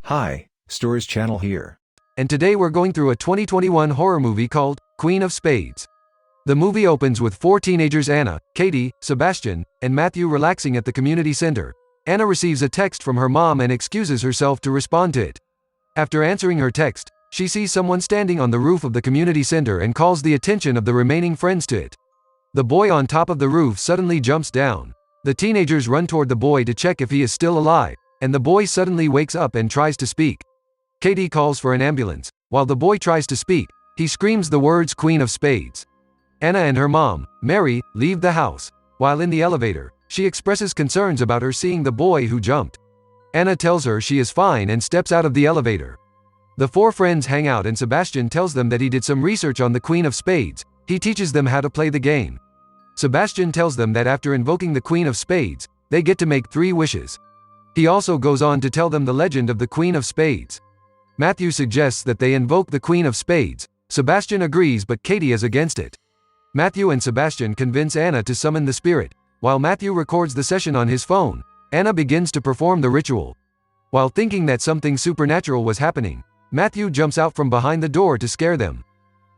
Hi, Stories Channel here. And today we're going through a 2021 horror movie called Queen of Spades. The movie opens with four teenagers Anna, Katie, Sebastian, and Matthew relaxing at the community center. Anna receives a text from her mom and excuses herself to respond to it. After answering her text, she sees someone standing on the roof of the community center and calls the attention of the remaining friends to it. The boy on top of the roof suddenly jumps down. The teenagers run toward the boy to check if he is still alive, and the boy suddenly wakes up and tries to speak. Katie calls for an ambulance. While the boy tries to speak, he screams the words Queen of Spades. Anna and her mom, Mary, leave the house. While in the elevator, she expresses concerns about her seeing the boy who jumped. Anna tells her she is fine and steps out of the elevator. The four friends hang out and Sebastian tells them that he did some research on the Queen of Spades. He teaches them how to play the game. Sebastian tells them that after invoking the Queen of Spades, they get to make 3 wishes. He also goes on to tell them the legend of the Queen of Spades. Matthew suggests that they invoke the Queen of Spades. Sebastian agrees, but Katie is against it. Matthew and Sebastian convince Anna to summon the spirit. While Matthew records the session on his phone, Anna begins to perform the ritual. While thinking that something supernatural was happening, Matthew jumps out from behind the door to scare them.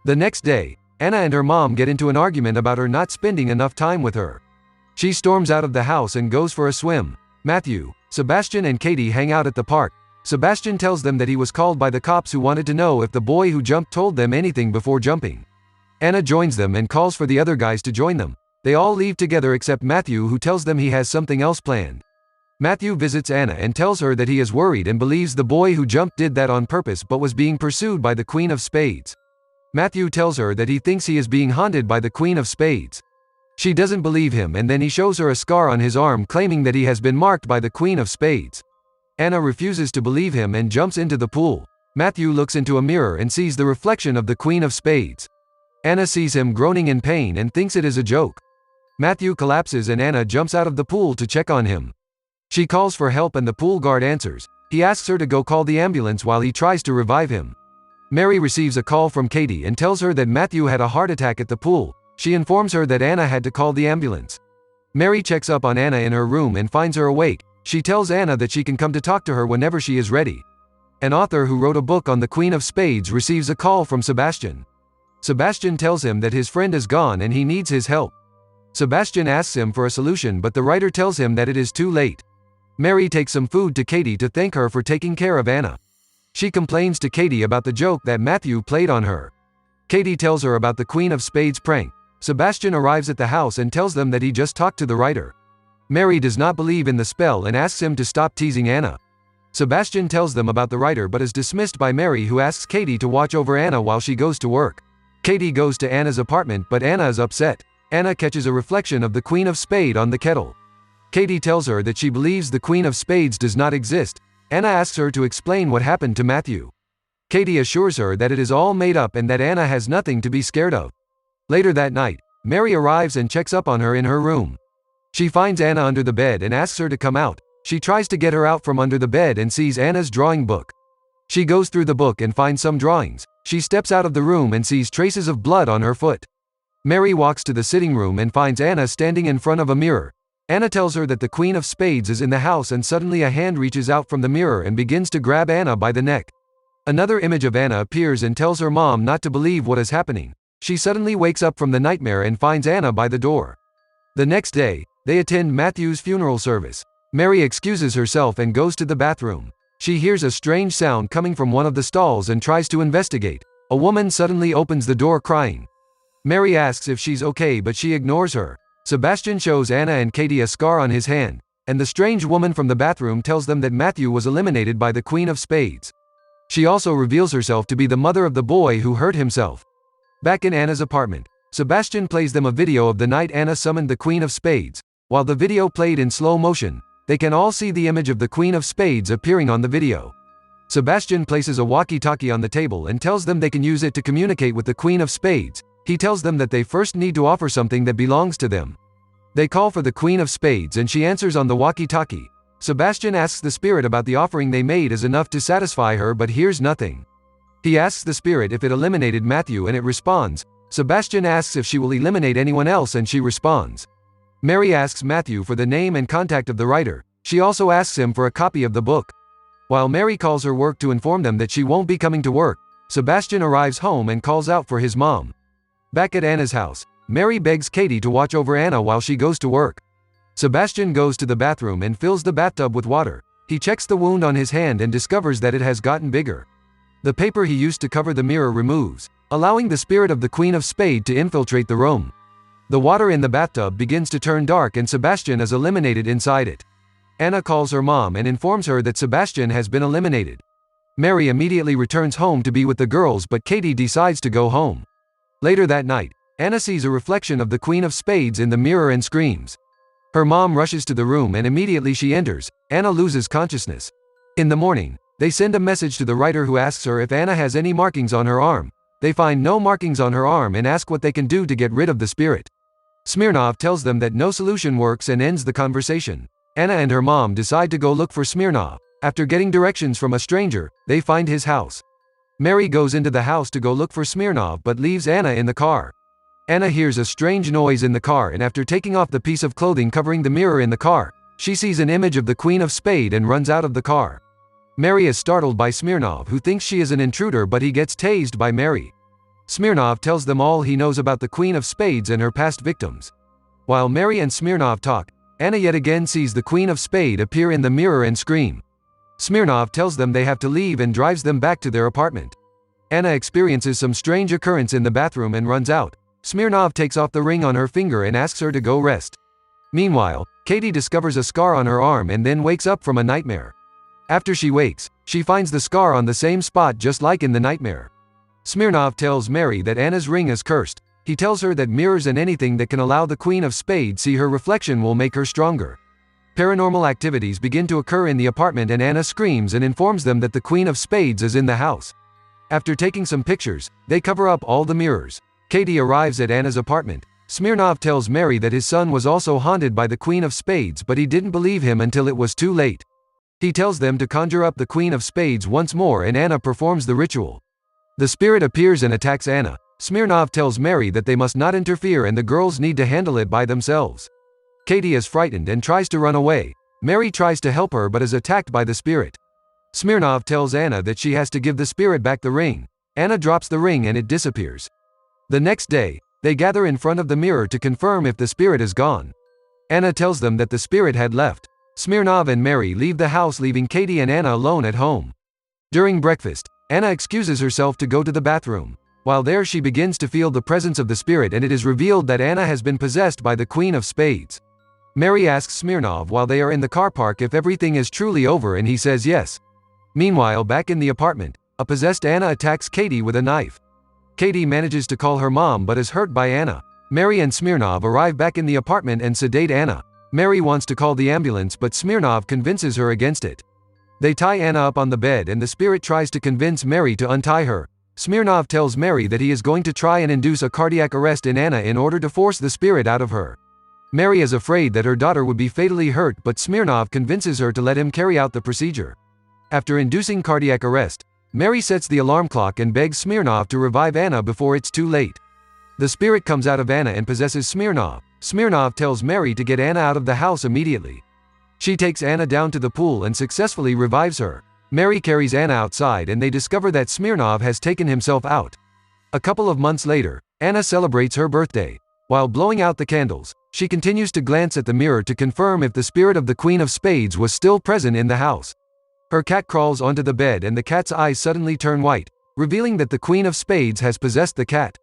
The next day, Anna and her mom get into an argument about her not spending enough time with her. She storms out of the house and goes for a swim. Matthew, Sebastian and Katie hang out at the park. Sebastian tells them that he was called by the cops who wanted to know if the boy who jumped told them anything before jumping. Anna joins them and calls for the other guys to join them. They all leave together except Matthew, who tells them he has something else planned. Matthew visits Anna and tells her that he is worried and believes the boy who jumped did that on purpose but was being pursued by the Queen of Spades. Matthew tells her that he thinks he is being haunted by the Queen of Spades. She doesn't believe him, and then he shows her a scar on his arm claiming that he has been marked by the Queen of Spades. Anna refuses to believe him and jumps into the pool. Matthew looks into a mirror and sees the reflection of the Queen of Spades. Anna sees him groaning in pain and thinks it is a joke. Matthew collapses and Anna jumps out of the pool to check on him. She calls for help and the pool guard answers. He asks her to go call the ambulance while he tries to revive him. Mary receives a call from Katie and tells her that Matthew had a heart attack at the pool. She informs her that Anna had to call the ambulance. Mary checks up on Anna in her room and finds her awake. She tells Anna that she can come to talk to her whenever she is ready. An author who wrote a book on the Queen of Spades receives a call from Sebastian. Sebastian tells him that his friend is gone and he needs his help. Sebastian asks him for a solution, but the writer tells him that it is too late. Mary takes some food to Katie to thank her for taking care of Anna. She complains to Katie about the joke that Matthew played on her. Katie tells her about the Queen of Spades prank. Sebastian arrives at the house and tells them that he just talked to the writer. Mary does not believe in the spell and asks him to stop teasing Anna. Sebastian tells them about the writer but is dismissed by Mary, who asks Katie to watch over Anna while she goes to work. Katie goes to Anna's apartment, but Anna is upset. Anna catches a reflection of the Queen of Spades on the kettle. Katie tells her that she believes the Queen of Spades does not exist. Anna asks her to explain what happened to Matthew. Katie assures her that it is all made up and that Anna has nothing to be scared of. Later that night, Mary arrives and checks up on her in her room. She finds Anna under the bed and asks her to come out. She tries to get her out from under the bed and sees Anna's drawing book. She goes through the book and finds some drawings. She steps out of the room and sees traces of blood on her foot. Mary walks to the sitting room and finds Anna standing in front of a mirror. Anna tells her that the Queen of Spades is in the house, and suddenly a hand reaches out from the mirror and begins to grab Anna by the neck. Another image of Anna appears and tells her mom not to believe what is happening. She suddenly wakes up from the nightmare and finds Anna by the door. The next day, they attend Matthew's funeral service. Mary excuses herself and goes to the bathroom. She hears a strange sound coming from one of the stalls and tries to investigate. A woman suddenly opens the door crying. Mary asks if she's okay, but she ignores her. Sebastian shows Anna and Katie a scar on his hand, and the strange woman from the bathroom tells them that Matthew was eliminated by the Queen of Spades. She also reveals herself to be the mother of the boy who hurt himself. Back in Anna's apartment, Sebastian plays them a video of the night Anna summoned the Queen of Spades. While the video played in slow motion, they can all see the image of the Queen of Spades appearing on the video. Sebastian places a walkie-talkie on the table and tells them they can use it to communicate with the Queen of Spades. He tells them that they first need to offer something that belongs to them. They call for the Queen of Spades and she answers on the walkie-talkie. Sebastian asks the spirit about the offering they made is enough to satisfy her, but hears nothing. He asks the spirit if it eliminated Matthew and it responds. Sebastian asks if she will eliminate anyone else and she responds. Mary asks Matthew for the name and contact of the writer. She also asks him for a copy of the book. While Mary calls her work to inform them that she won't be coming to work, Sebastian arrives home and calls out for his mom. Back at Anna's house, Mary begs Katie to watch over Anna while she goes to work. Sebastian goes to the bathroom and fills the bathtub with water. He checks the wound on his hand and discovers that it has gotten bigger. The paper he used to cover the mirror removes, allowing the spirit of the Queen of Spades to infiltrate the room. The water in the bathtub begins to turn dark and Sebastian is eliminated inside it. Anna calls her mom and informs her that Sebastian has been eliminated. Mary immediately returns home to be with the girls, but Katie decides to go home. Later that night, Anna sees a reflection of the Queen of Spades in the mirror and screams. Her mom rushes to the room and immediately she enters, Anna loses consciousness. In the morning, they send a message to the writer who asks her if Anna has any markings on her arm. They find no markings on her arm and ask what they can do to get rid of the spirit. Smirnov tells them that no solution works and ends the conversation. Anna and her mom decide to go look for Smirnov. After getting directions from a stranger, they find his house. Mary goes into the house to go look for Smirnov but leaves Anna in the car. Anna hears a strange noise in the car and after taking off the piece of clothing covering the mirror in the car, she sees an image of the Queen of Spades and runs out of the car. Mary is startled by Smirnov, who thinks she is an intruder, but he gets tased by Mary. Smirnov tells them all he knows about the Queen of Spades and her past victims. While Mary and Smirnov talk, Anna yet again sees the Queen of Spades appear in the mirror and scream. Smirnov tells them they have to leave and drives them back to their apartment. Anna experiences some strange occurrence in the bathroom and runs out. Smirnov takes off the ring on her finger and asks her to go rest. Meanwhile, Katie discovers a scar on her arm and then wakes up from a nightmare. After she wakes, she finds the scar on the same spot just like in the nightmare. Smirnov tells Mary that Anna's ring is cursed. He tells her that mirrors and anything that can allow the Queen of Spades see her reflection will make her stronger. Paranormal activities begin to occur in the apartment and Anna screams and informs them that the Queen of Spades is in the house. After taking some pictures, they cover up all the mirrors. Katie arrives at Anna's apartment. Smirnov tells Mary that his son was also haunted by the Queen of Spades, but he didn't believe him until it was too late. He tells them to conjure up the Queen of Spades once more and Anna performs the ritual. The spirit appears and attacks Anna. Smirnov tells Mary that they must not interfere and the girls need to handle it by themselves. Katie is frightened and tries to run away. Mary tries to help her but is attacked by the spirit. Smirnov tells Anna that she has to give the spirit back the ring. Anna drops the ring and it disappears. The next day, they gather in front of the mirror to confirm if the spirit is gone. Anna tells them that the spirit had left. Smirnov and Mary leave the house, leaving Katie and Anna alone at home. During breakfast, Anna excuses herself to go to the bathroom. While there, she begins to feel the presence of the spirit and it is revealed that Anna has been possessed by the Queen of Spades. Mary asks Smirnov while they are in the car park if everything is truly over and he says yes. Meanwhile, back in the apartment, a possessed Anna attacks Katie with a knife. Katie manages to call her mom but is hurt by Anna. Mary and Smirnov arrive back in the apartment and sedate Anna. Mary wants to call the ambulance but Smirnov convinces her against it. They tie Anna up on the bed and the spirit tries to convince Mary to untie her. Smirnov tells Mary that he is going to try and induce a cardiac arrest in Anna in order to force the spirit out of her. Mary is afraid that her daughter would be fatally hurt but Smirnov convinces her to let him carry out the procedure. After inducing cardiac arrest, Mary sets the alarm clock and begs Smirnov to revive Anna before it's too late. The spirit comes out of Anna and possesses Smirnov. Smirnov tells Mary to get Anna out of the house immediately. She takes Anna down to the pool and successfully revives her. Mary carries Anna outside and they discover that Smirnov has taken himself out. A couple of months later, Anna celebrates her birthday. While blowing out the candles, she continues to glance at the mirror to confirm if the spirit of the Queen of Spades was still present in the house. Her cat crawls onto the bed and the cat's eyes suddenly turn white, revealing that the Queen of Spades has possessed the cat.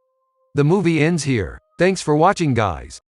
The movie ends here. Thanks for watching, guys.